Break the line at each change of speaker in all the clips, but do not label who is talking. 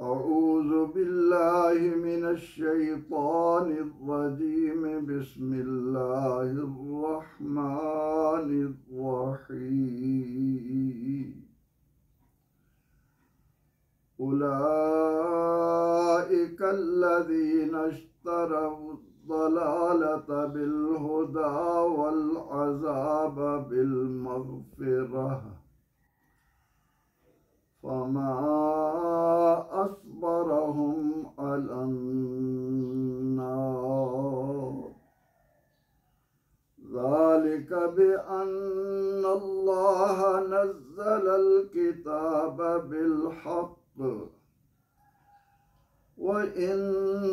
अऊज़ु बिल्लाहि मिनश शैतानिर रजीम बिस्मिल्लाहिर रहमानिर रहीम उलाइकल्लज़ीना इश्तरव ज़लालता बिल हुदा वल अज़ाब बिल मग़फ़िरह फमा अस्बरहुम अलन्नार ज़ालिक बिअन्नल्लाह नज़्ज़लल किताब बिल हक़्क़ व इन्नल्लज़ीना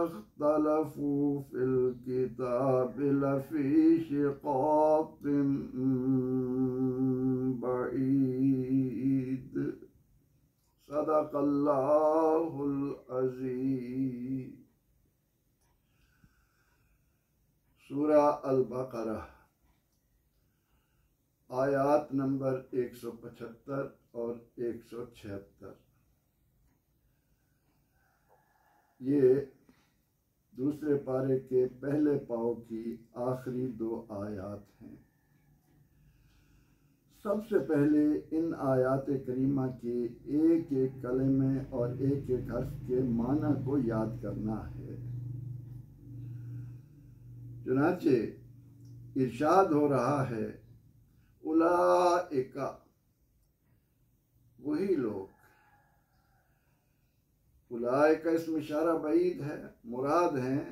इख्तलफ़ू फ़िल किताबि लफ़ी शिक़ाक़िन बईद। सदक़ल्लाहुल अज़ीम। सूरा अल-बक़रा आयात नंबर 175 और 176। ये दूसरे पारे के पहले पाव की आखिरी 2 आयात हैं। सबसे पहले इन आयात करीमा के एक एक कलमे और एक एक हर्फ के माना को याद करना है। चुनांचे इरशाद हो रहा है, उलाइका, वही लोग। उलाइका इसमें इशारा बईद है, मुराद हैं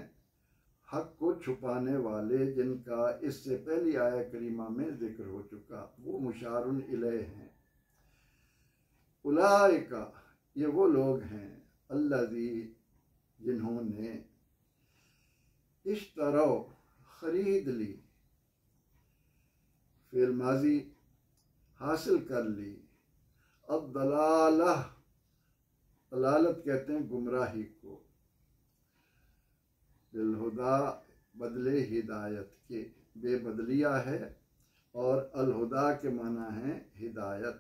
हक को छुपाने वाले, जिनका इससे पहली आया करीमा में जिक्र हो चुका, वो मुशारुन इलैह हैं। उलाइका ये वो लोग हैं, अल्लज़ी जिन्होंने, इश्तरौ खरीद ली, फ़िल माज़ी हासिल कर ली, अद-दलालह, दलालत कहते हैं गुमराही को, बिल हुदा बदले हिदायत के, बेबदलिया है और अल हुदा के माना है हिदायत,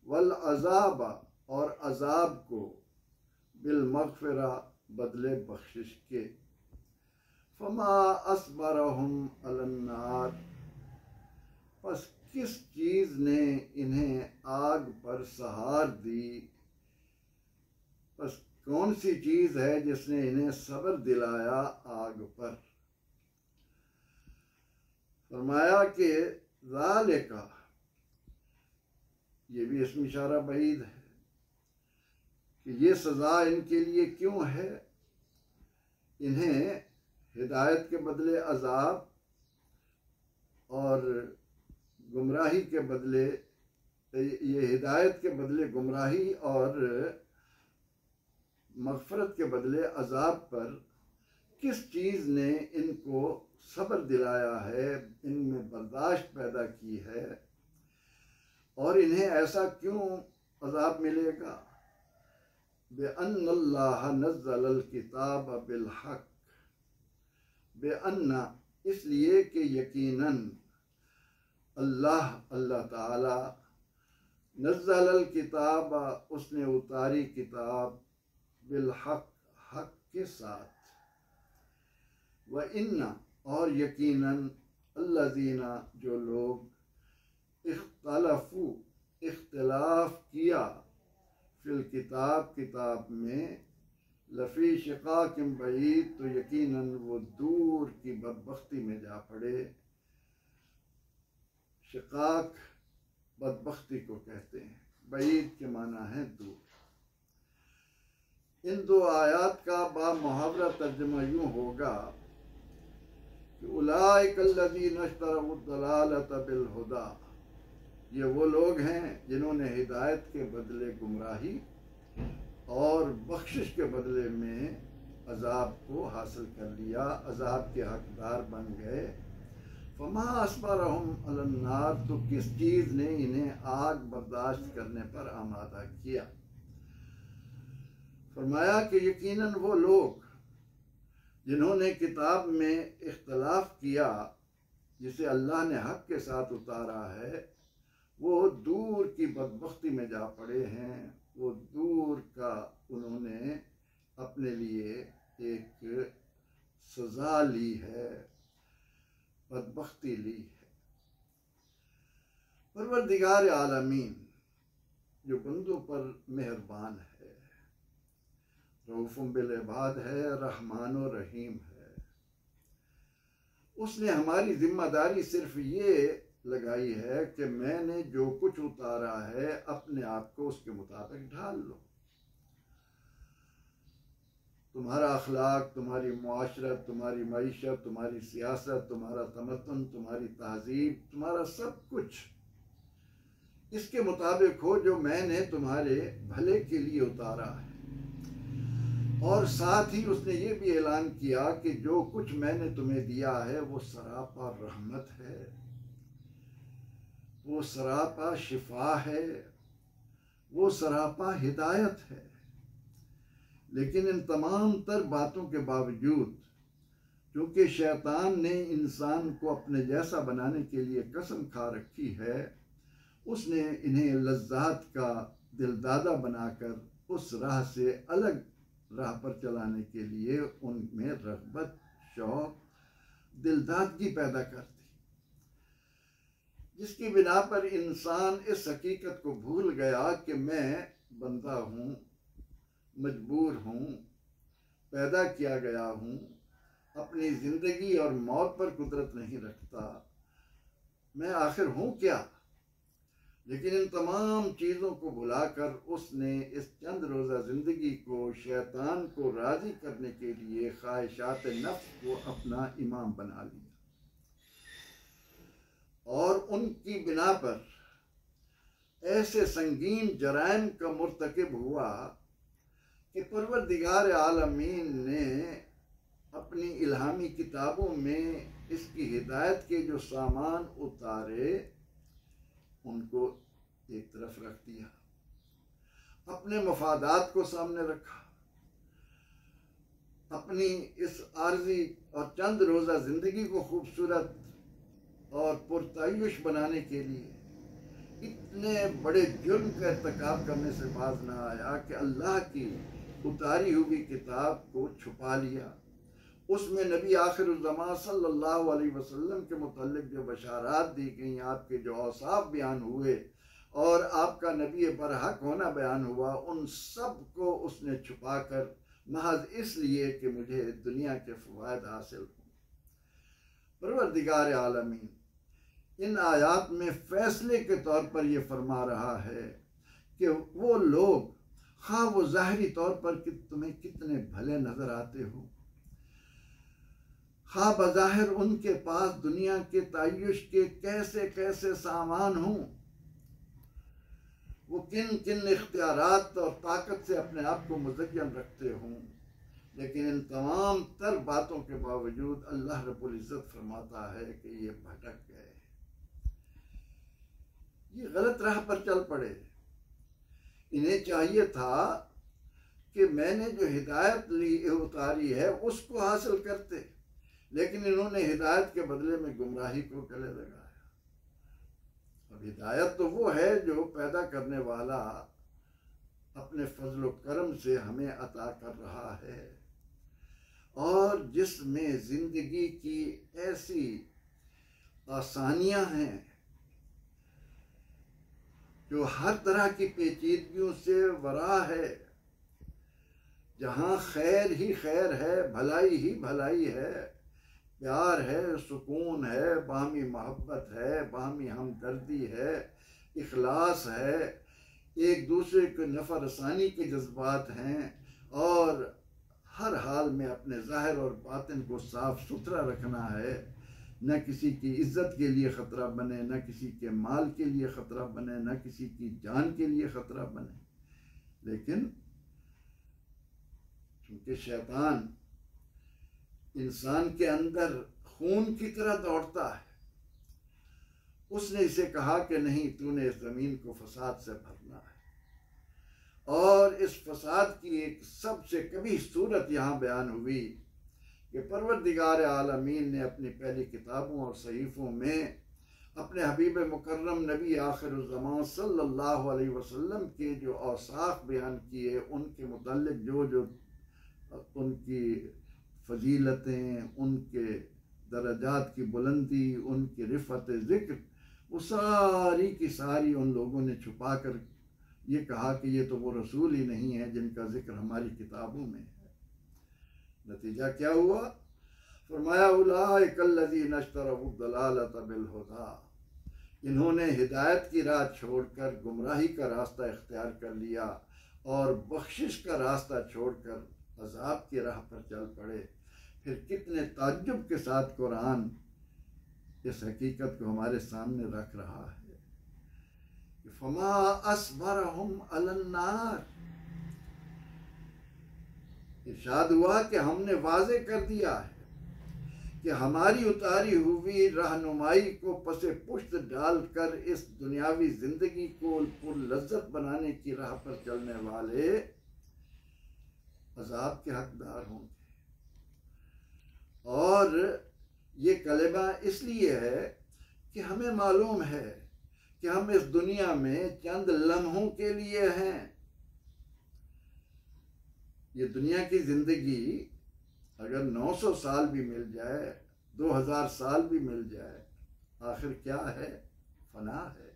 वल अज़ाबा और अज़ाब को, बिल मग़फ़िरा बदले बख्शिश के, फमा अस्बरहुम अलन्नार, बस किस चीज़ ने इन्हें आग पर सहार दी, बस कौन सी चीज़ है जिसने इन्हें सब्र दिलाया आग पर। फरमाया कि ज़ालिका, ये भी इसमें इशारा बईद है कि ये सज़ा इनके लिए क्यों है, इन्हें हिदायत के बदले अज़ाब और गुमराही के बदले, ये हिदायत के बदले गुमराही और मग़फ़रत के बदले अज़ाब पर किस चीज़ ने इनको सब्र दिलाया है, इनमें बर्दाश्त पैदा की है, और इन्हें ऐसा क्यों अज़ाब मिलेगा। बेअन्नल्लाह नज़्ज़लल किताब बिल हक़, बेअन्ना इसलिए कि यकीनन अल्लाह ताला नज़्ज़लल किताब उसने उतारी किताब, बिल हक़ हक़ के साथ, व इन्ना और यकीनन अल्लज़ीना जो लोग इख्तलफ़ू इख्तिलाफ़ किया, फ़िल किताब किताब में, लफ़ी शिक़ाक़िन बईद तो यकीनन वो दूर की बदबख्ती में जा पड़े। शिक़ाक़ बदबख्ती को कहते हैं, बईद के माना है दूर। इन 2 आयात का बामुहावरा तर्जुमा यूँ होगा कि उलाइकल्लज़ीना इश्तरऊ ज़लालता बिल हुदा, ये वो लोग हैं जिन्होंने हिदायत के बदले गुमराही और बख्शिश के बदले में अज़ाब को हासिल कर लिया, अज़ाब के हकदार बन गए। फमा अस्बरहुम अलन्नार, तो किस चीज़ ने इन्हें आग बर्दाश्त करने पर आमादा किया। फरमाया कि यकीनन वो लोग जिन्होंने किताब में इख्तलाफ किया, जिसे अल्लाह ने हक के साथ उतारा है, वो दूर की बदबख्ती में जा पड़े हैं, वो दूर का उन्होंने अपने लिए एक सजा ली है, बदबख्ती ली है। परवरदिगार आलमीन जो बंदों पर मेहरबान है, रऊफ़ुम बिल इबाद है, रहमान और रहीम है, उसने हमारी जिम्मेदारी सिर्फ ये लगाई है कि मैंने जो कुछ उतारा है अपने आप को उसके मुताबिक ढाल लो। तुम्हारा अखलाक, तुम्हारी मुआशरत, तुम्हारी मईशत, तुम्हारी सियासत, तुम्हारा तमद्दुन, तुम्हारी तहजीब, तुम्हारा सब कुछ इसके मुताबिक हो जो मैंने तुम्हारे भले के लिए उतारा है। और साथ ही उसने ये भी ऐलान किया कि जो कुछ मैंने तुम्हें दिया है वो सरापा रहमत है, वो सरापा शिफा है, वो सरापा हिदायत है। लेकिन इन तमाम तर बातों के बावजूद, क्योंकि शैतान ने इंसान को अपने जैसा बनाने के लिए कसम खा रखी है, उसने इन्हें लज्जात का दिलदादा बनाकर उस राह से अलग राह पर चलाने के लिए उनमें रग़बत, शौक़, दिलदादगी पैदा कर दी, जिसकी बिना पर इंसान इस हकीकत को भूल गया कि मैं बंदा हूँ, मजबूर हूँ, पैदा किया गया हूँ, अपनी ज़िंदगी और मौत पर कुदरत नहीं रखता, मैं आखिर हूँ क्या। लेकिन इन तमाम चीज़ों को भुलाकर उसने इस चंद रोज़ा ज़िंदगी को शैतान को राज़ी करने के लिए ख्वाहिशात नफ्स को अपना इमाम बना लिया और उनकी बिना पर ऐसे संगीन जराइम का मुर्तकिब हुआ कि परवरदिगार आलमीन ने अपनी इल्हामी किताबों में इसकी हिदायत के जो सामान उतारे उनको एक तरफ रख दिया, अपने मफादात को सामने रखा, अपनी इस आर्जी और चंद रोज़ा ज़िंदगी को खूबसूरत और पुरतायुश बनाने के लिए इतने बड़े जुर्म का इर्तिकाब करने से बाज ना आया कि अल्लाह की उतारी हुई किताब को छुपा लिया। उसमें नबी आखिरुज़्ज़मान सल्लल्लाहु अलैहि वसल्लम के मुतल्लिक़ जो बशारात दी गई, आपके जो औसाफ बयान हुए और आपका नबी बरहक होना बयान हुआ, उन सब को उसने छुपा कर महज इसलिए कि मुझे दुनिया के फ़वाइद हासिल हों। परवरदिगार आलमीन इन आयात में फ़ैसले के तौर पर यह फरमा रहा है कि वो लोग, हाँ वो ज़ाहरी तौर पर कि तुम्हें कितने भले नज़र आते हो, हाँ बज़ाहिर उनके पास दुनिया के तायुश के कैसे कैसे सामान हों, वो किन किन इख्तियारात और ताकत से अपने आप को मुज़य्यन रखते हों, लेकिन इन तमाम तर बातों के बावजूद अल्लाह रब्बुल इज़्ज़त फरमाता है कि ये भटक गए, ये गलत राह पर चल पड़े। इन्हें चाहिए था कि मैंने जो हिदायत ली उतारी है उसको हासिल करते, लेकिन इन्होंने हिदायत के बदले में गुमराही को गले लगाया। अब हिदायत तो वो है जो पैदा करने वाला अपने फजल व करम से हमें अता कर रहा है और जिसमें ज़िंदगी की ऐसी आसानियाँ हैं जो हर तरह की पेचीदगियों से वरा है, जहाँ खैर ही खैर है, भलाई ही भलाई है, प्यार है, सुकून है, बाहमी मोहब्बत है, बाहमी हमदर्दी है, इखलास है, एक दूसरे को नफ़ा रसानी के जज्बात हैं और हर हाल में अपने ज़ाहिर और बातिन को साफ़ सुथरा रखना है, न किसी की इज़्ज़त के लिए ख़तरा बने, न किसी के माल के लिए ख़तरा बने, न किसी की जान के लिए ख़तरा बने। लेकिन चूँकि शैतान इंसान के अंदर खून की तरह दौड़ता है, उसने इसे कहा कि नहीं, तूने इस ज़मीन को फसाद से भरना है। और इस फसाद की एक सबसे कबीह सूरत यहाँ बयान हुई कि परवरदिगार आलमीन ने अपनी पहली किताबों और सहीफ़ों में अपने हबीब मुकर्रम नबी आखिरुज़्ज़मान सल्लल्लाहु अलैहि वसल्लम के जो औसाफ बयान किए, उनके मुतल्लिक़ जो जो उनकी फ़जीलतें, उनके दरजात की बुलंदी, उनकी रिफ़त ज़िक्र, वो सारी की सारी उन लोगों ने छुपा कर ये कहा कि ये तो वो रसूल ही नहीं है जिनका ज़िक्र हमारी किताबों में है। नतीजा क्या हुआ? फरमाया उलाइकल्लज़ीना इश्तरऊ दलालत बिल हुदा, इन्होंने हिदायत की राह छोड़कर गुमराही का रास्ता इख्तियार कर लिया और बख्शिश का रास्ता छोड़कर अज़ाब की राह पर चल पड़े। फिर कितने ताज्जुब के साथ कुरान इस हकीकत को हमारे सामने रख रहा है कि फमा अस्बरहुम अलन्नार, इरशाद हुआ कि हमने वाज़े कर दिया है कि हमारी उतारी हुई रहनुमाई को पसे पुश्त डालकर इस दुनियावी जिंदगी को पुरलज़्ज़त बनाने की राह पर चलने वाले अज़ाब के हकदार होंगे। और ये कलेमा इसलिए है कि हमें मालूम है कि हम इस दुनिया में चंद लम्हों के लिए हैं। ये दुनिया की ज़िंदगी अगर 900 साल भी मिल जाए, 2000 साल भी मिल जाए, आखिर क्या है? फना है।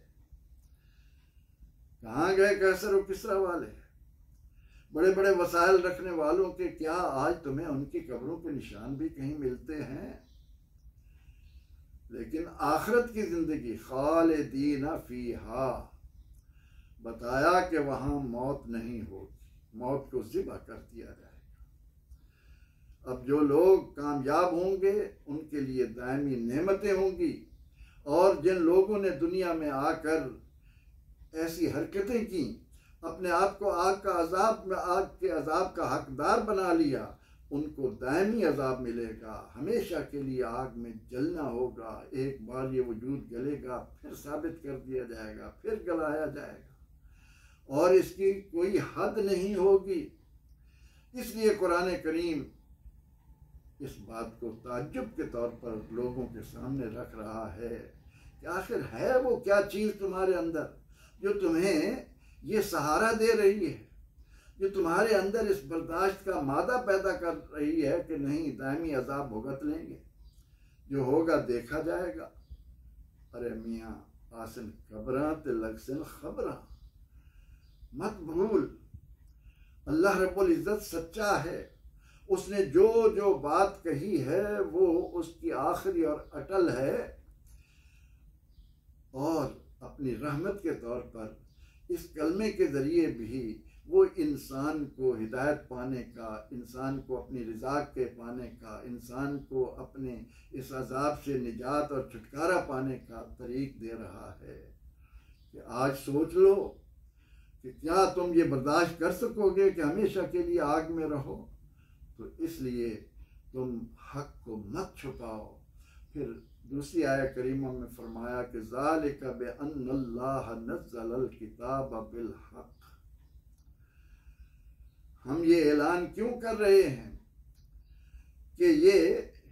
कहाँ गए कैसर और किसरा वाले? बड़े बड़े वसाइल रखने वालों के क्या आज तुम्हें उनकी कब्रों के निशान भी कहीं मिलते हैं? लेकिन आखिरत की ज़िंदगी खालिदीन फीहा, बताया कि वहाँ मौत नहीं होगी, मौत को ज़िबा कर दिया जाएगा। अब जो लोग कामयाब होंगे उनके लिए दायमी नेमतें होंगी, और जिन लोगों ने दुनिया में आकर ऐसी हरकतें की, अपने आप को आग के अजाब का हकदार बना लिया, उनको दायमी अजाब मिलेगा, हमेशा के लिए आग में जलना होगा। एक बार ये वजूद गलेगा, फिर साबित कर दिया जाएगा, फिर गलाया जाएगा, और इसकी कोई हद नहीं होगी। इसलिए कुरान करीम इस बात को ताज्जुब के तौर पर लोगों के सामने रख रहा है कि आखिर है वो क्या चीज़ तुम्हारे अंदर जो तुम्हें ये सहारा दे रही है, जो तुम्हारे अंदर इस बर्दाश्त का मादा पैदा कर रही है कि नहीं, दायमी अजाब भुगत लेंगे, जो होगा देखा जाएगा। अरे मियाँ आसन खबरा ते लगसन खबरा, मत भूल अल्लाह रब्बुल इज़्ज़त सच्चा है। उसने जो जो बात कही है वो उसकी आखिरी और अटल है, और अपनी रहमत के तौर पर इस कलमे के ज़रिए भी वो इंसान को हिदायत पाने का, इंसान को अपनी रज़ा के पाने का, इंसान को अपने इस अजाब से निजात और छुटकारा पाने का तरीक़ दे रहा है कि आज सोच लो कि क्या तुम ये बर्दाश्त कर सकोगे कि हमेशा के लिए आग में रहो। तो इसलिए तुम हक़ को मत छुपाओ। फिर दूसरी आया करीमा में फरमाया कि ज़ालिका बिअन्नल्लाह नज़्ज़लल किताब बिल हक़, हम ये ऐलान क्यों कर रहे हैं कि ये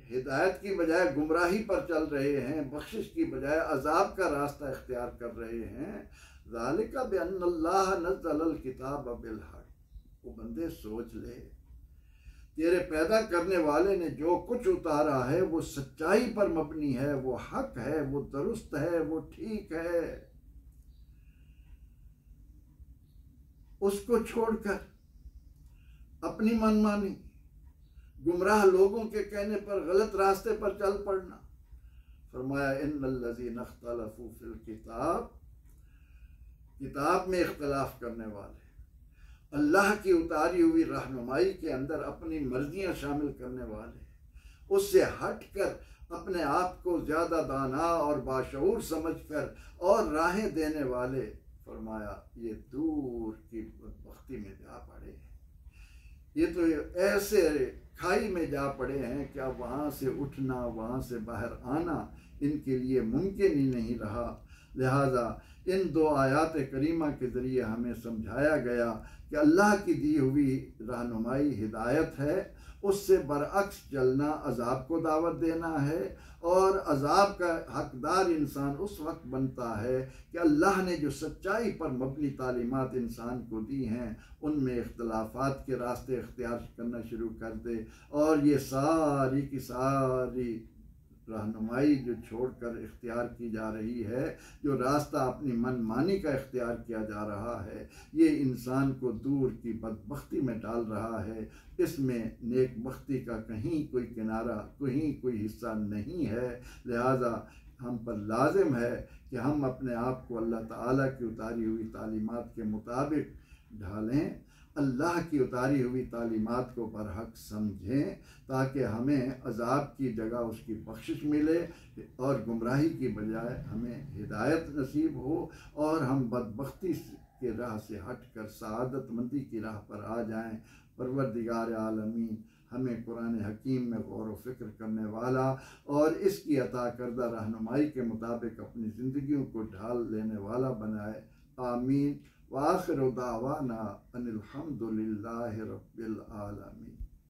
हिदायत की बजाय गुमराही पर चल रहे हैं, बख्शिश की बजाय अजाब का रास्ता इख्तियार कर रहे हैं। ज़ालिका बिअन्नल्लाह नज़्ज़लल किताब बिल हक़। वो बंदे सोच ले, तेरे पैदा करने वाले ने जो कुछ उतारा है वो सच्चाई पर मबनी है, वो हक है, वो दुरुस्त है, वो ठीक है। उसको छोड़कर अपनी मनमानी, गुमराह लोगों के कहने पर गलत रास्ते पर चल पड़ना। फरमाया इन्नल्लज़ीना इख्तलफ़ू फ़िल किताब, किताब में इख्तलाफ करने वाले, अल्लाह की उतारी हुई रहनुमाई के अंदर अपनी मर्जियां शामिल करने वाले, उससे हटकर अपने आप को ज़्यादा दाना और बाशऊर समझकर और राहें देने वाले, फरमाया ये दूर की बख्ती में जा पड़े हैं। ये तो ऐसे खाई में जा पड़े हैं कि अब वहाँ से उठना, वहाँ से बाहर आना इनके लिए मुमकिन ही नहीं रहा। लिहाजा इन दो आयात करीमा के ज़रिए हमें समझाया गया कि अल्लाह की दी हुई रहनुमाई हिदायत है, उससे बरअक्स चलना अजाब को दावत देना है। और अजाब का हकदार इंसान उस वक्त बनता है कि अल्लाह ने जो सच्चाई पर मबनी तालीमात इंसान को दी हैं उनमें इख्तलाफात के रास्ते इख्तियार करना शुरू कर दे, और ये सारी की सारी रहनुमाई जो छोड़कर इख्तियार की जा रही है, जो रास्ता अपनी मनमानी का इख्तियार किया जा रहा है, ये इंसान को दूर की बदबख्ती में डाल रहा है। इसमें नेकबख्ती का कहीं कोई किनारा, कहीं कोई हिस्सा नहीं है। लिहाजा हम पर लाजिम है कि हम अपने आप को अल्लाह ताला की उतारी हुई तालीमात के मुताबिक ढालें, अल्लाह की उतारी हुई तालीमात को बरहक समझें, ताकि हमें अजाब की जगह उसकी बख्शिश मिले और गुमराही की बजाय हमें हिदायत नसीब हो, और हम बदबख्ती के राह से हट कर सआदतमंदी की राह पर आ जाएं। परवरदिगार आलमीन हमें कुरान हकीम में गौर व फिक्र करने वाला और इसकी अता करदा रहनुमाई के मुताबिक अपनी ज़िंदगियों को ढाल लेने वाला बनाए। आमीन। व आखिर दावाना अनिल हम्दुलिल्लाहि रब्बिल आलमीन।